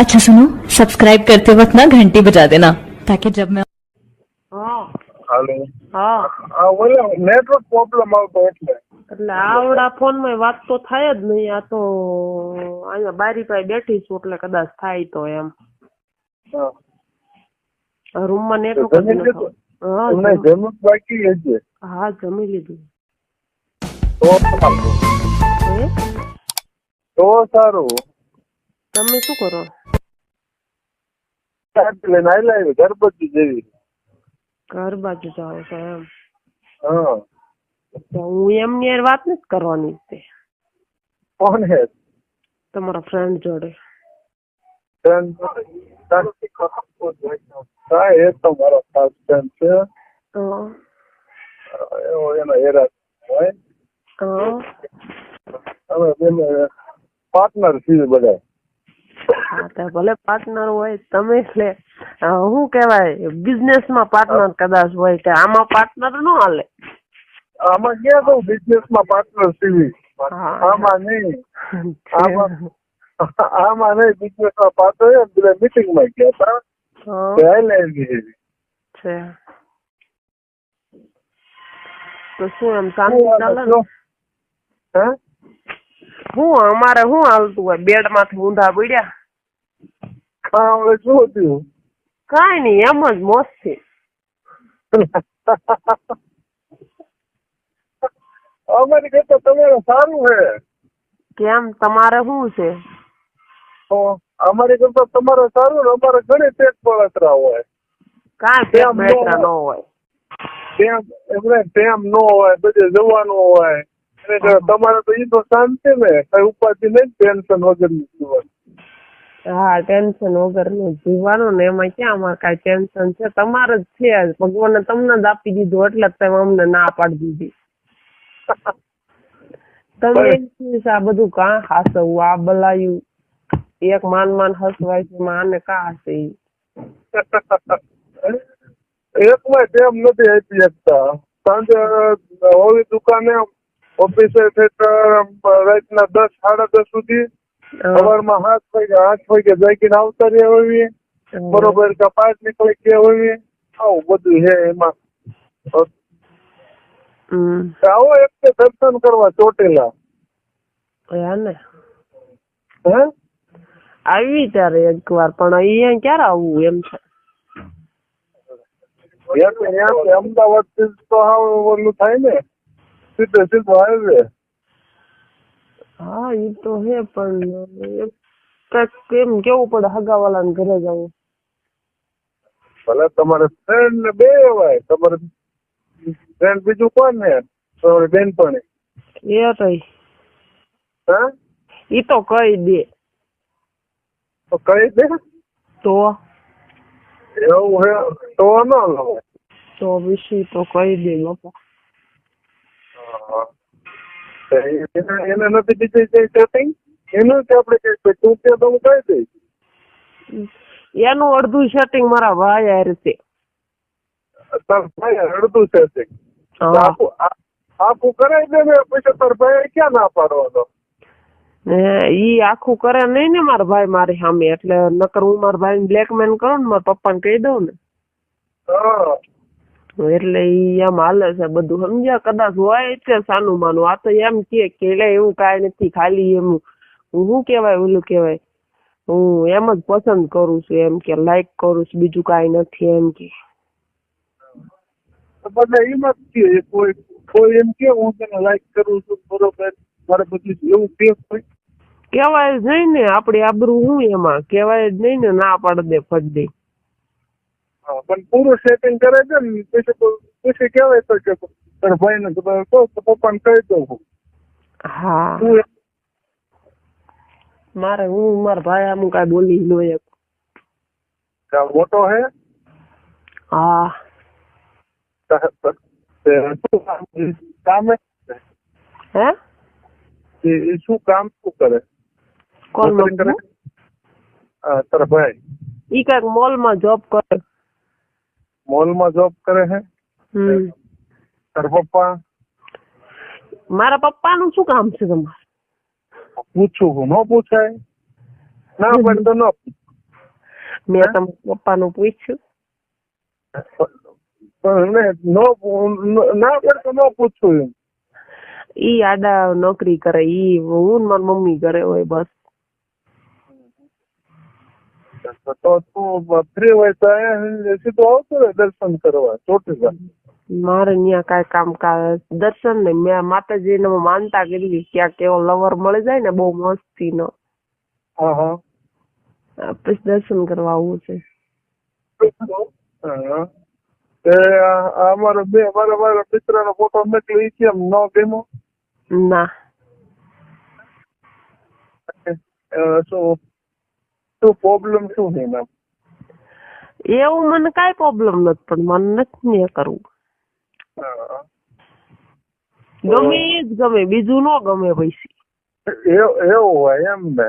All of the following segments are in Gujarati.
अच्छा सुनो, सब्सक्राइब करते वक्त ना घंटी बजा देना ताकि जब मैं હા હાલો. હા ઓલો નેટવર્ક પ્રોબ્લેમ આવતો એટલે આવડા ફોન માં વાત તો થાય જ નહીં. આ તો અહીંયા બારી પાસે બેઠી છું એટલે કદાચ થાય તો એમ હા. રૂમ માં નેટવર્ક જમી લીધું? તમને જમવું બાકી હશે હા જમી લીધું. તો સારું. હે તો સારું. તમે શું કરો? ચાટ લઈને આવેલા આવી ગણપતિ જેવી. ઘર બાજુ જાઓ છો એમ? હા. તો હું એમની હારે વાત નથી કરવાની તે કોણ હે? તમારા ફ્રેન્ડ જોડે. હા એ તો મારો ખાસ ફ્રેન્ડ છે. હા એવો એનો હેરાન હોય. હા અમે બેને પાર્ટનર છીએ બધા. હા તો ભલે પાર્ટનર હોય તમે એટલે શું કેવાય બિઝનેસ માં પાર્ટનર કદાચ હોય કે આમાં પાર્ટનર ન હાલે. આમાં ક્યાં કહું બિઝનેસ માં પાર્ટનર છીએ. આમાં નહીં. આમાં નહીં બિઝનેસ માં પાર્ટનર પેલા મીટિંગ માં ગયા હતા. છે તો શું એમ શાંતિ ચાલે ને? શું અમારે શું હાલતું હોય? બેડ માંથી ઊંધા પડ્યા? હવે શું થયું? કઈ નઈ એમ જ મોજથી. અમારી કરતા તમારે સારું છે. કેમ તમારે શું છે? તો અમારી કરતા તમારે સારું ને અમારે ઘણી પેટ બળતરા હોય. કાંઈ પેટ બળતરા ન હોય. ટેમ ન હોય બધે જવાનું હોય. તમારે તો ઈ તો શાંતિ ને કઈ ઉપાધિ નહીં ટેન્શન વગર ની જીવન. હા ટેન્શન વગર નું જીવવાનું ને એમાં ક્યાં અમારે કઈ ટેન્શન છે? તમારે જ છે. ભગવાને તમને જ આપી દીધું એટલે તમે અમને ના પાડી દીધી. તમે એમ આ બધું કાં હાસવું? આ બલાયું એક માન હસવાય છે આને કાં હશે? એકમાં ટેમ નથી આપી શકતા. સાંજે હોવી દુકાને ઓફિસે રાતના 10 સાડા 10 સુધી સવારમાં 8 વાગે જાગીને આવતા રહ્યા હોઈએ બરોબર કે 5 નીકળી ગયા હોઈએ. આવું બધું છે એમાં. આવો એક દર્શન કરવા ચોટેલા. ને હે આવી ત્યારે એક વાર પણ અહીંયા ક્યારે આવવું એમ છે? અમદાવાદ થી તો ઓલું થાય ને સીધો હાઈવે. હા એ તો હે પણ કેમ કેવું પડે હગાવાલાને ઘરે જવું? ભલે તમારે ફ્રેન્ડ ને બે હોય. તમારે ફ્રેન્ડ બીજું કોણ ને? તમારી બેનપણી એ કઈ હા ઈ તો કઈ દે. તો કઈ દે. તો એવું હે તો ન લો. તો વિશે તો કઈ દે બાપા. એને નથી બીજી કઈ સેટિંગ એનું કે આપણે કઈ તું કે તો હું કહી દઈશ. એનું અડધું સેટિંગ મારા ભાઈ હારે છે. તાર ભાઈ અડધું સેટિંગ આખું કરાવી દે ને પછી તાર ભાઈ ક્યાં ના પાડવાનો? ઈ આખું કરે નહીં ને મારા ભાઈ મારી સામે. એટલે નકર હું મારા ભાઈ ને બ્લેકમેલ કરું ને મારા પપ્પા ને કહી દઉં ને. એટલે ઈ એમ હાલે છે બધું સમજ્યા? કદાચ હોય છે સાનું માનું. આ તો એમ કે એવું કઈ નથી ખાલી એમ હું શું કેવાય ઓલું કેવાય હું એમ જ પસંદ કરું છું એમ કે લાઈક કરું છું બીજું કઈ નથી એમ કે. બધા એમ જ કે કોઈ એમ કે હું તેને લાઈક કરું છું બરોબર મારે બધું એવું કે કેવાય જ નહીં ને. આપડી આબરૂ હું એમાં કેવાય જ નહીં ને. ના પાડ દે ફટ દે. પણ પૂરું સેટિંગ કરે છે ને પછી કેવાય તો કે તારા ભાઈ ને પપ્પા ને કહી દઉં. હા મારે હું મારા ભાઈ આમ કઈ બોલી નો એક મોટો હે. હા કામ હે શું કામ શું કરે? કોણ કરે તારા ભાઈ? ઈ કઈક મોલ માં જોબ કરે. મોલ માં જોબ કરે હે? તારા પપ્પા? મારા પપ્પા નું શું કામ છે તમારે? પૂછું હું ન પૂછાય? ના પણ તો ન મેં તમારા પપ્પાનું પૂછ્યું? પણ ના પડતો ન પૂછું એમ. ઈ આડા નોકરી કરે, ઈ હું ને મારી મમ્મી કરે હોય બસ. તો તું ફ્રી હોય તો અહીંયા સીધો આવતો ને દર્શન કરવા ચોટીલા. મારે ત્યાં કાંઈ કામકાજ દર્શન ને મેં માતાજીને માનતા કરી ક્યાંક એવો લવર મળી જાય ને બહુ મસ્તી નો, હા હા પછી દર્શન કરવા આવવું છે. હા અમારો મારા મિત્રનો ફોટો મોકલી કેમ ન ગમ્યો? ના શું પ્રોબ્લેમ શું છે એના? એવું મને કાંઈ પ્રોબ્લેમ નથી, પણ મને નથી ને કરવું. ગમે એ જ ગમે, બીજું ન ગમે પૈસી. એવું હોય એમ ને?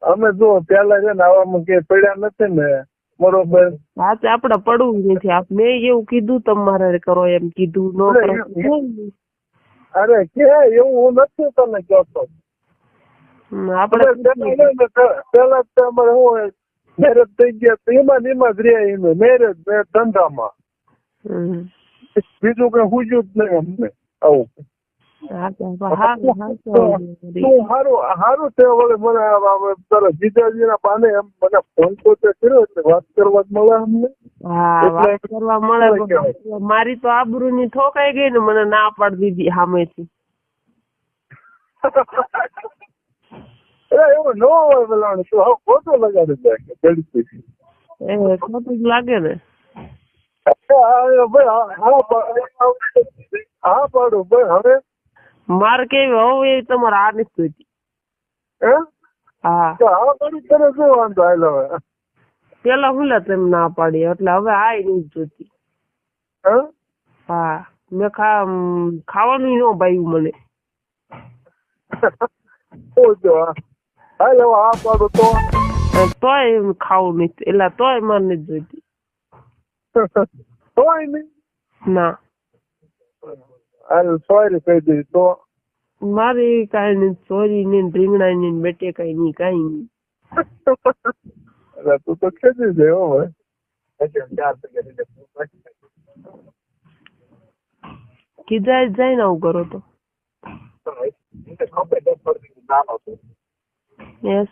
અમે જો પેલા છે ને આવામાં કે પડ્યા નથી ને, બરોબર. હા તો આપડે પડવું નથી. મેં એવું કીધું તમારે કરો એમ કીધું, ન કરો. અરે કે એવું હું નથી તને કહેતો. આપડે પેલા અમારે શું હોય, મેરેજ થઈ ગયા એમાં જ રહ્યા, મેરેજ ધંધામાં બીજું કઈ હુજ્યું જ નહીં અમને. આવું સારું છે. વળે મને તારા જીજાજીના બાને એમ મને ફોન તો કર્યો એટલે વાત કરવા જ મળે અમને. વાત કરવા મળે. મારી તો આબરૂની ઠોકાઈ ગઈ ને, મને ના પાડી દીધી સામેથી. એવું ન હોય પેલા તું હવે ખોટું લગાડી જાય. ખોટું જ લાગે ને. હા પાડું ભાઈ. હવે મારે કેવી હવે તમારે આ નથી જોઈતી. હા પાડું તને શું વાંધો આવેલો? હવે પેલા હું તમે ના પાડી એટલે હવે આ નથી જોઈતી. હા મેં ખાવાનું ન ભાવ્યું મને. હાલ હવે આ પાડું તોય ખાવું નથી, એટલે તોય મારે નથી જોઈતી. તોય નહીં ના હાલ સોરી કહી દઈ તો મારે કઈ નહીં. સોરી ને રીંગણા ને બેટે કઈ નહીં, કઈ નહીં. તું તો ખેંચી જાય હો કીધા જાય ને આવું કરો તો.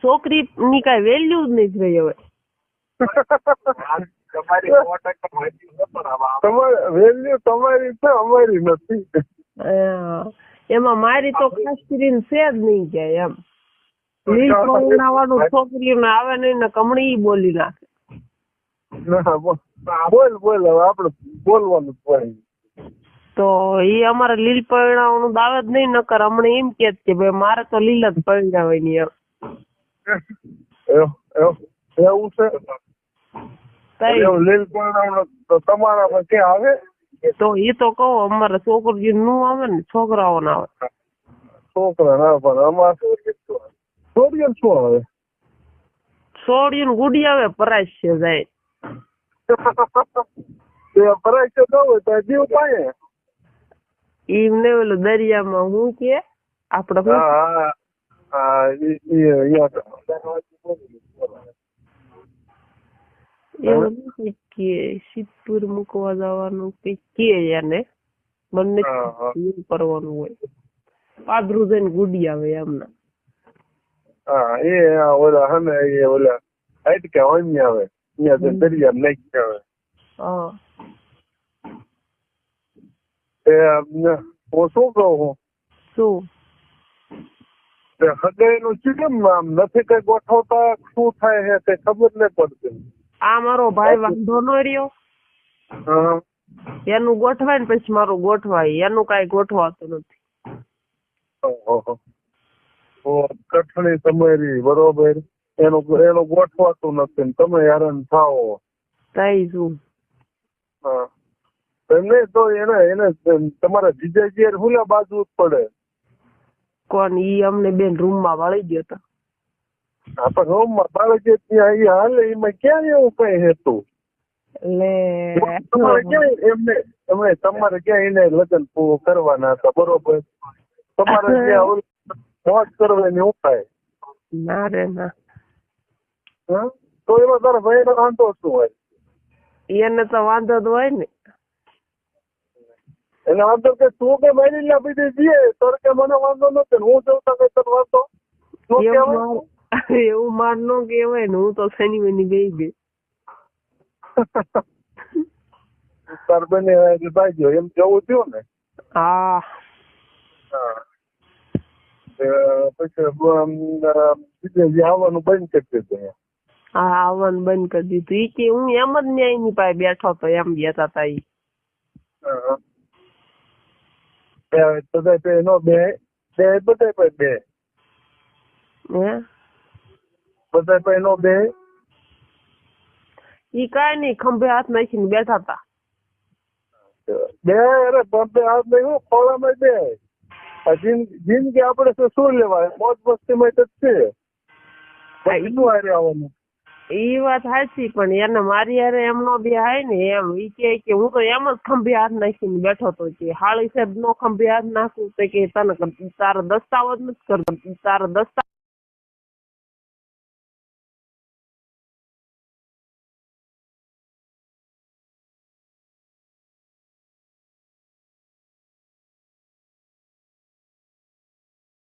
છોકરી ની કઈ વેલ્યુ જ નહીં રહી હવે. વેલ્યુ તમારી છે, અમારી નથી. એમાં મારી તો ખાસ કરીને છે જ નહીં ક્યાંય એમ. લીલ વાળું છોકરીઓને આવે નહીં ને કમળી બોલી નાખે. બોલ હવે આપડે બોલવાનું જ. તો એ અમારે લીલ પરણાવવાનું દાવે જ નહીં, નકર હમણાં એમ કે ભાઈ મારે તો લીલ જ પરણાવે ની એમ. એવું છે? લીલ પરણાવવાનું તો તમારામાં ક્યાં આવે? તો એ તો કહો અમારે છોકરીઓ નું આવે ને, છોકરાઓ ના આવે. છોકરા ના પણ અમારે છોડીઓ શું આવે? છોડીઓ ને ગુડી આવે, પરાશ છે જાય. પરાશ છે તો હોય તો જીવ પાયે. એમને ઓલું દરિયામાં હું કે આપડે એવું નથી કે સિદ્ધપુર મૂકવા જવાનું કઈ કે એને બંને કરવાનું હોય. પાદરું જઈને ગુડી આવે એમના. હા એ ઓલા હને એ ઓલા આઈટ કે ઓની આવે અહીંયા દરિયા નાખી આવે. હા હું શું કહું શું હગાઈ નું કેમ આમ નથી કઈ ગોઠવતા? શું થાય છે કઈ ખબર નહીં પડતી. આ મારો ભાઈ વાંધો નો રહ્યો, એનું ગોઠવાય ને પછી મારું ગોઠવાય, એનું કઈ ગોઠવાતું નથી. કઠણી તમારી બરોબર, એનું ગોઠવાતું નથી, તમે હેરાન થાઓ. થઈ શું એમને તો એને તમારા જીજાજી હુલા બાજુ જ પડે. કોણ? ઈ અમને બેન રૂમ માં વાળી ગયો હતો. આપડે રૂમ માં બાળી ગયો ત્યાં હાલે, એમાં ક્યાં એવું કઈ હેતું? તમારે ક્યાં એને લગ્ન કરવાના હતા બરોબર? તમારે ક્યાં મોજ કરવાની ઉપાય? ના રે ના. હા તો એમાં તારા ભાઈ વાંધો શું હોય? એને તો વાંધો જ હોય ને. એને વાંધો કે તું કે મારી લે બીજી જઈએ તારે કે મને વાંધો નથી ને હું જવતા કઈ તને વાંધો નો કહેવાય? એવું માર નો કહેવાય ને, હું તો શનિ બની ગઈ ગઈ. તાર બને ભાઈ ગયો એમ જવું થયું ને. હા પછી બીજે આવવાનું બંધ કરી દીધું. હા આવવાનું બંધ કરી દીધું. ઈ કે હું એમ જ ન્યાય ની પાસે બેઠો તો એમ બેઠા હતા ઈ. બધા નો બે બધા પાસે બે હે બધા પાસે નો બે ઈ કાંઈ નહીં, ખંભે હાથ નાખીને બેઠા હતા. બે અરે પંપે હાથ નહીં હું ખોળામાં બે. જિંદગી આપણે શું લેવાય મોજ મસ્તી માં જ છે. શું હારે આવવાનું? ઈ વાત સાચી, પણ એને મારી હારે એમ નો બે હાય ને એમ. ઈ કે હું તો એમ જ ખંભે હાથ નાખીને બેઠો તો કે હાળી સાહેબ નો ખંભે હાથ નાખું તો કે તને તારો દસ્તાવેજ નથી કરતો, તારો દસ્તાવેજ